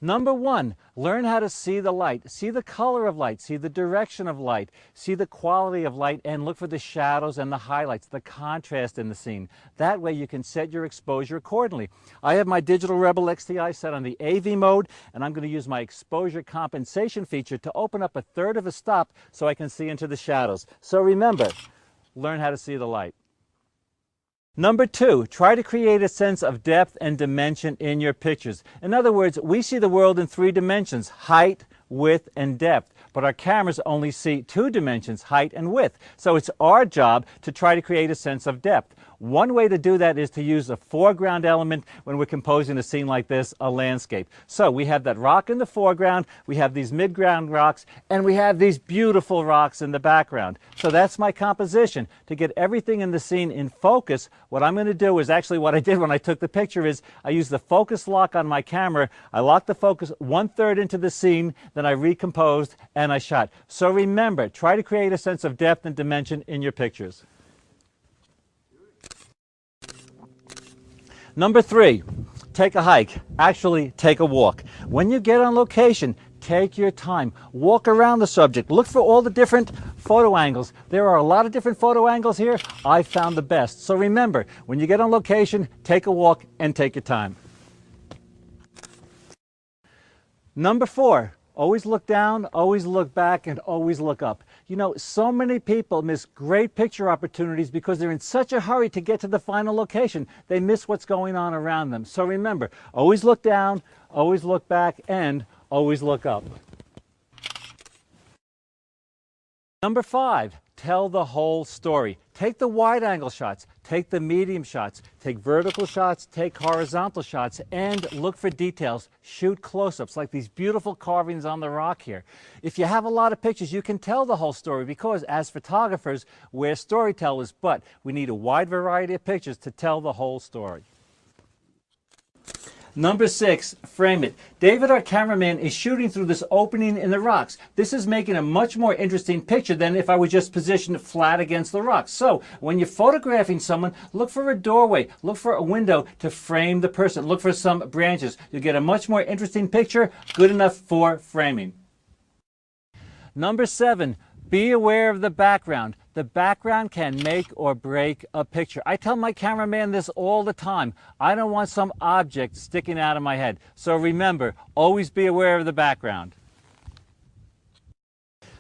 Number one, learn how to see the light, see the color of light, see the direction of light, see the quality of light, and look for the shadows and the highlights, the contrast in the scene. That way you can set your exposure accordingly. I have my Digital Rebel XTI set on the AV mode, and I'm going to use my exposure compensation feature to open up a third of a stop so I can see into the shadows. So remember, learn how to see the light. Number two, try to create a sense of depth and dimension in your pictures. In other words, we see the world in three dimensions: height, width, and depth. But our cameras only see two dimensions: height and width. So it's our job to try to create a sense of depth. One way to do that is to use a foreground element when we're composing a scene like this, a landscape. So we have that rock in the foreground, we have these midground rocks, and we have these beautiful rocks in the background. So that's my composition. To get everything in the scene in focus, what I'm going to do is actually what I did when I took the picture is I used the focus lock on my camera. I locked the focus 1/3 into the scene, then I recomposed and I shot. So remember, try to create a sense of depth and dimension in your pictures. Number three, take a hike. Actually, take a walk. When you get on location, take your time. Walk around the subject. Look for all the different photo angles. There are a lot of different photo angles here. I found the best. So remember, when you get on location, take a walk and take your time. Number four, always look down, always look back, and always look up. You know, so many people miss great picture opportunities because they're in such a hurry to get to the final location. They miss what's going on around them. So remember, always look down, always look back, and always look up. Number five, tell the whole story. Take the wide-angle shots, take the medium shots, take vertical shots, take horizontal shots, and look for details. Shoot close-ups like these beautiful carvings on the rock here. If you have a lot of pictures, you can tell the whole story because as photographers, we're storytellers, but we need a wide variety of pictures to tell the whole story. Number six, frame it. David, our cameraman, is shooting through this opening in the rocks. This is making a much more interesting picture than if I were just positioned flat against the rocks. So when you're photographing someone, look for a doorway, look for a window to frame the person, look for some branches. You'll get a much more interesting picture, good enough for framing. Number seven, be aware of the background. The background can make or break a picture. I tell my cameraman this all the time. I don't want some object sticking out of my head. So remember, always be aware of the background.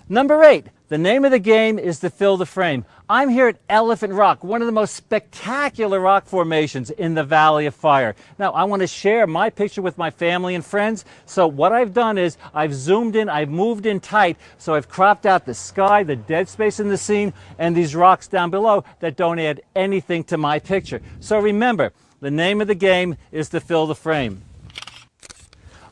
Number eight, the name of the game is to fill the frame. I'm here at Elephant Rock, one of the most spectacular rock formations in the Valley of Fire. Now, I want to share my picture with my family and friends. So what I've done is I've zoomed in, I've moved in tight, so I've cropped out the sky, the dead space in the scene, and these rocks down below that don't add anything to my picture. So remember, the name of the game is to fill the frame.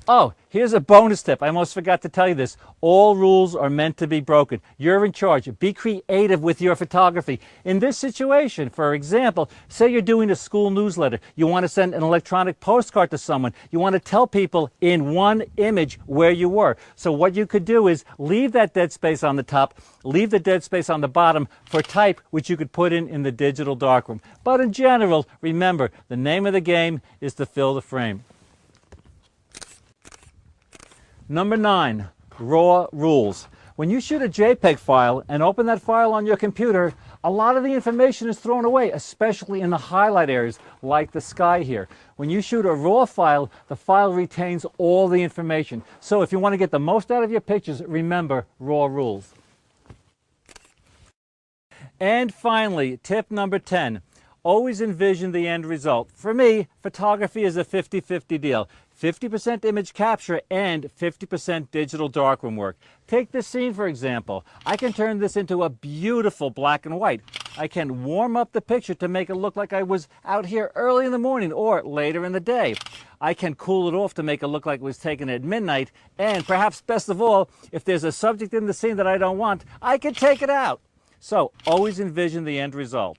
Oh, here's a bonus tip. I almost forgot to tell you this. All rules are meant to be broken. You're in charge. Be creative with your photography. In this situation, for example, say you're doing a school newsletter. You want to send an electronic postcard to someone. You want to tell people in one image where you were. So what you could do is leave that dead space on the top, leave the dead space on the bottom for type, which you could put in the digital darkroom. But in general, remember, the name of the game is to fill the frame. Number nine, raw rules. When you shoot a JPEG file and open that file on your computer, a lot of the information is thrown away, especially in the highlight areas like the sky here. When you shoot a raw file, the file retains all the information. So if you want to get the most out of your pictures, remember raw rules. And finally, tip number 10. Always envision the end result. For me, photography is a 50-50 deal. 50% image capture and 50% digital darkroom work. Take this scene, for example. I can turn this into a beautiful black and white. I can warm up the picture to make it look like I was out here early in the morning or later in the day. I can cool it off to make it look like it was taken at midnight. And perhaps best of all, if there's a subject in the scene that I don't want, I can take it out. So always envision the end result.